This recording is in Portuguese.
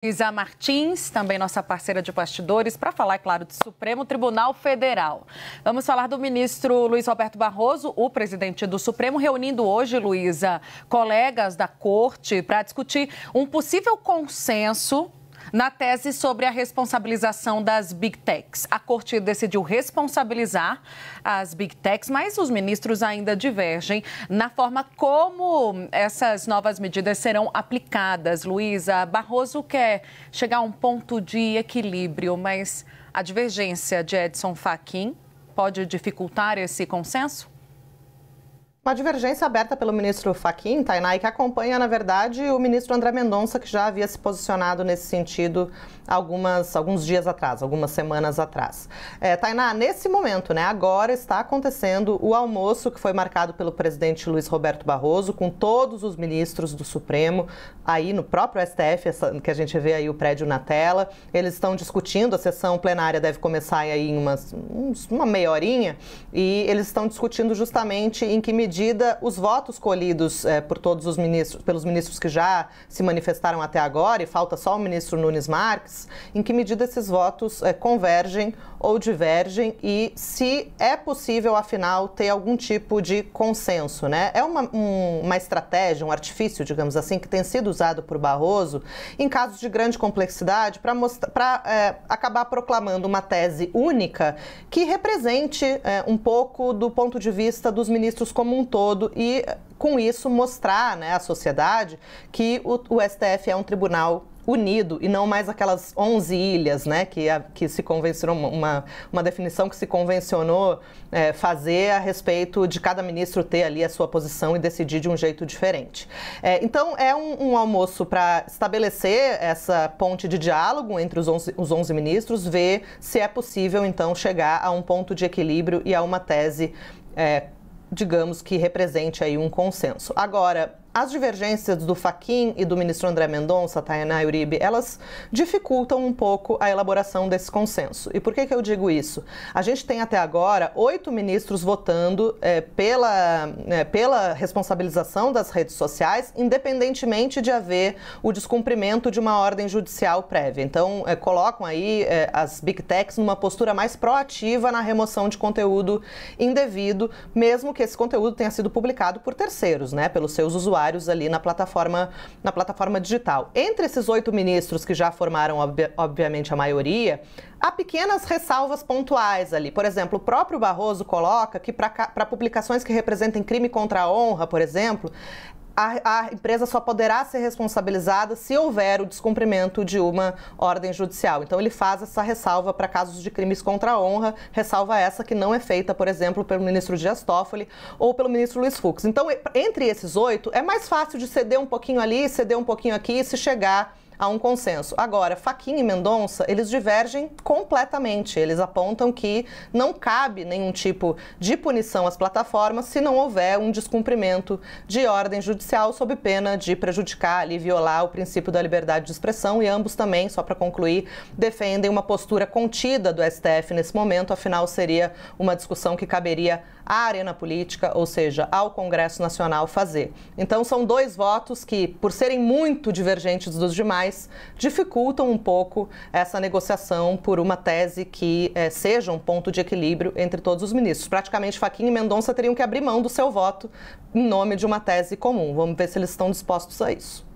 Luísa Martins, também nossa parceira de bastidores, para falar, é claro, do Supremo Tribunal Federal. Vamos falar do ministro Luiz Roberto Barroso, o presidente do Supremo, reunindo hoje, Luísa, colegas da Corte para discutir um possível consenso na tese sobre a responsabilização das Big Techs. A Corte decidiu responsabilizar as Big Techs, mas os ministros ainda divergem na forma como essas novas medidas serão aplicadas. Luísa, Barroso quer chegar a um ponto de equilíbrio, mas a divergência de Edson Fachin pode dificultar esse consenso? Uma divergência aberta pelo ministro Fachin, Tainá, que acompanha, na verdade, o ministro André Mendonça, que já havia se posicionado nesse sentido alguns dias atrás, algumas semanas atrás. Tainá, nesse momento, agora está acontecendo o almoço que foi marcado pelo presidente Luiz Roberto Barroso, com todos os ministros do Supremo, aí no próprio STF, que a gente vê aí o prédio na tela. Eles estão discutindo, a sessão plenária deve começar aí em uma meia horinha, e eles estão discutindo justamente em que medida os votos colhidos por todos os ministros, pelos ministros que já se manifestaram até agora, e falta só o ministro Nunes Marques, em que medida esses votos convergem ou divergem e se é possível, afinal, ter algum tipo de consenso, É uma estratégia, um artifício, digamos assim, que tem sido usado por Barroso em casos de grande complexidade para acabar proclamando uma tese única que represente um pouco do ponto de vista dos ministros como um todo e, com isso, mostrar à sociedade que o STF é um tribunal unido e não mais aquelas 11 ilhas, que se convencionou, uma definição que se convencionou fazer a respeito de cada ministro ter ali a sua posição e decidir de um jeito diferente. Então, é um almoço para estabelecer essa ponte de diálogo entre os 11 ministros, ver se é possível, então, chegar a um ponto de equilíbrio e a uma tese digamos que represente aí um consenso. Agora, as divergências do Fachin e do ministro André Mendonça, Tainá e Uribe, elas dificultam um pouco a elaboração desse consenso. E por que eu digo isso? A gente tem até agora 8 ministros votando pela responsabilização das redes sociais, independentemente de haver o descumprimento de uma ordem judicial prévia. Então, colocam aí as Big Techs numa postura mais proativa na remoção de conteúdo indevido, mesmo que esse conteúdo tenha sido publicado por terceiros, pelos seus usuários ali na plataforma digital. Entre esses 8 ministros que já formaram, obviamente, a maioria, há pequenas ressalvas pontuais ali. Por exemplo, o próprio Barroso coloca que para publicações que representem crime contra a honra, por exemplo, a empresa só poderá ser responsabilizada se houver o descumprimento de uma ordem judicial. Então, ele faz essa ressalva para casos de crimes contra a honra, ressalva essa que não é feita, por exemplo, pelo ministro Dias Toffoli ou pelo ministro Luiz Fux. Então, entre esses 8, é mais fácil de ceder um pouquinho ali, ceder um pouquinho aqui e se chegar a um consenso. Agora, Fachin e Mendonça, eles divergem completamente. Eles apontam que não cabe nenhum tipo de punição às plataformas se não houver um descumprimento de ordem judicial sob pena de prejudicar e violar o princípio da liberdade de expressão, e ambos também, só para concluir, defendem uma postura contida do STF nesse momento, afinal seria uma discussão que caberia à arena política, ou seja, ao Congresso Nacional fazer. Então, são 2 votos que, por serem muito divergentes dos demais, dificultam um pouco essa negociação por uma tese que seja um ponto de equilíbrio entre todos os ministros. Praticamente, Fachin e Mendonça teriam que abrir mão do seu voto em nome de uma tese comum. Vamos ver se eles estão dispostos a isso.